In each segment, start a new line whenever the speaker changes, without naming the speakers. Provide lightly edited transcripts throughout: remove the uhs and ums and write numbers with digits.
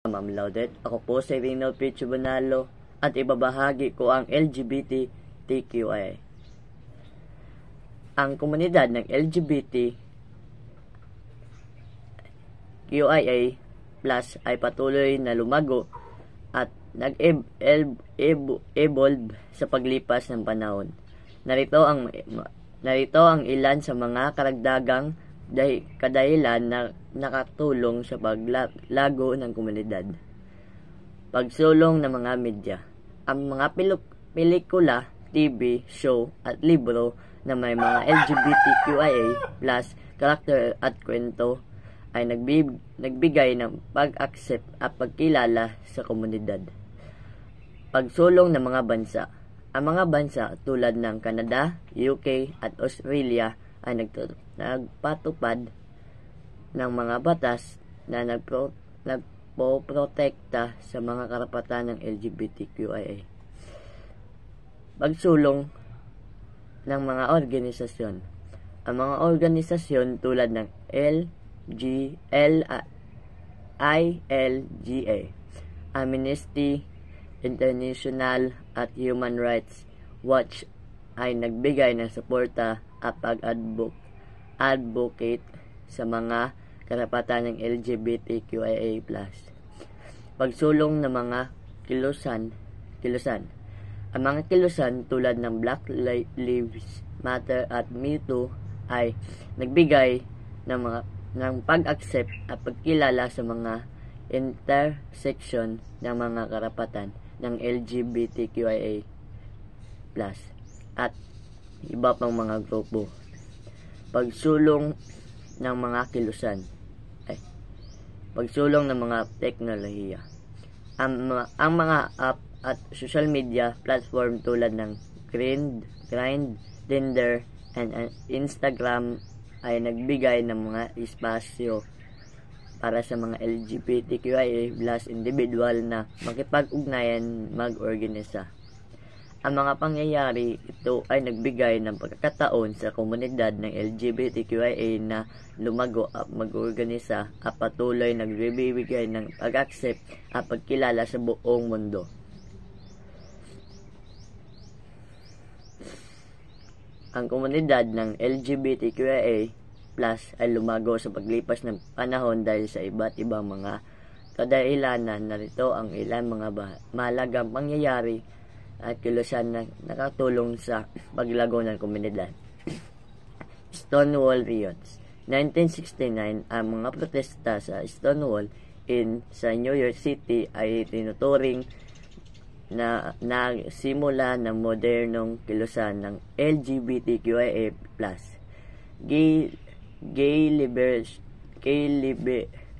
Ma'am Laudet. Ako po si Rino Pichu Bonalo at ibabahagi ko ang LGBTQIA. Ang komunidad ng LGBTQIA plus ay patuloy na lumago at nag-evolve sa paglipas ng panahon. Narito ang ilan sa mga karagdagang kadahilan na nakatulong sa paglago ng komunidad. Pagsulong ng mga media. Ang mga pelikula, TV, show at libro na may mga LGBTQIA plus karakter at kwento ay nagbigay ng pag-accept at pagkilala sa komunidad. Pagsulong ng mga bansa. Ang mga bansa tulad ng Canada, UK at Australia ay nagpatupad ng mga batas na nagpoprotekta sa mga karapatan ng LGBTQIA. Pagsulong ng mga organisasyon. Ang mga organisasyon tulad ng ILGA, Amnesty International at Human Rights Watch ay nagbigay ng suporta at pag-advocate sa mga karapatan ng LGBTQIA+. Pagsulong ng mga kilusan. Ang mga kilusan tulad ng Black Lives Matter at Me Too ay nagbigay ng pag-accept at pagkilala sa mga intersection ng mga karapatan ng LGBTQIA+ at iba pang mga grupo. Pagsulong ng mga kilusan. Pagsulong ng mga teknolohiya. Ang mga app at social media platform tulad ng Grindr, Tinder, and Instagram ay nagbigay ng mga espasyo para sa mga LGBTQIA+ individual na makipag-ugnayan mag-organisa. Ang mga pangyayari ito ay nagbigay ng pagkakataon sa komunidad ng LGBTQIA na lumago at mag-organisa at patuloy nagbibigay ng pag-accept at pagkilala sa buong mundo. Ang komunidad ng LGBTQIA+ ay lumago sa paglipas ng panahon dahil sa iba't ibang mga kadahilanan. Narito ang ilang mga mahalagang pangyayari at kilusan na nakatulong sa paglago ng komunidad. Stonewall Riots. 1969, ang mga protesta sa Stonewall sa New York City ay tinuturing na nagsimula ng modernong kilusan ng LGBTQIA+.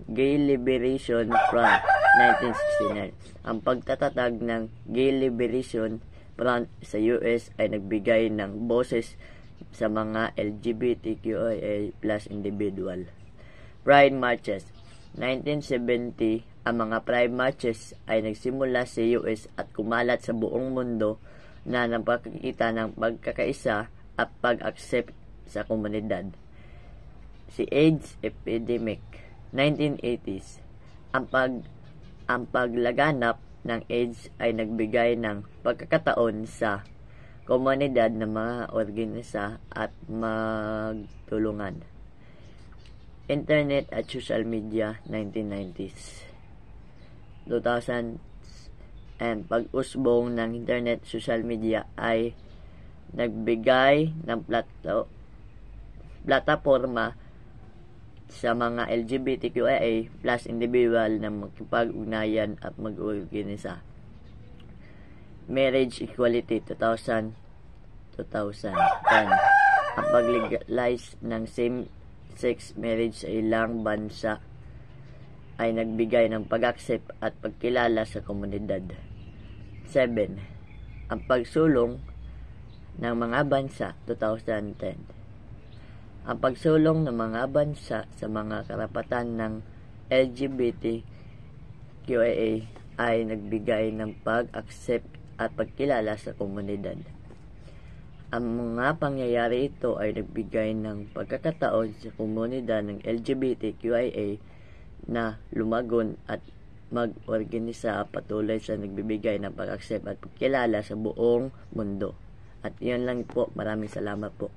Gay Liberation Front, 1969. Ang pagtatatag ng Gay Liberation Front sa US ay nagbigay ng boses sa mga LGBTQIA+ individual. Pride Marches. 1970, ang mga Pride Marches ay nagsimula sa US at kumalat sa buong mundo na nagpakita ng pagkakaisa at pag-accept sa komunidad. Si AIDS epidemic. 1980s, ang paglaganap ng AIDS ay nagbigay ng pagkakataon sa komunidad na organisa at magtulungan. Internet at social media, 1990s. 2000s, and pag-usbong ng internet social media ay nagbigay ng plataporma sa mga LGBTQIA+ individual na makipag-ugnayan at mag-organisa. Marriage Equality 2010. Ang pag-legalize ng same-sex marriage sa ilang bansa ay nagbigay ng pag-accept at pagkilala sa komunidad. 7. Ang pagsulong ng mga bansa 2010. Ang pagsulong ng mga bansa sa mga karapatan ng LGBTQIA ay nagbigay ng pag-accept at pagkilala sa komunidad. Ang mga pangyayari ito ay nagbigay ng pagkakataon sa komunidad ng LGBTQIA na lumagon at mag-organisa patuloy sa nagbibigay ng pag-accept at pagkilala sa buong mundo. At iyon lang po. Maraming salamat po.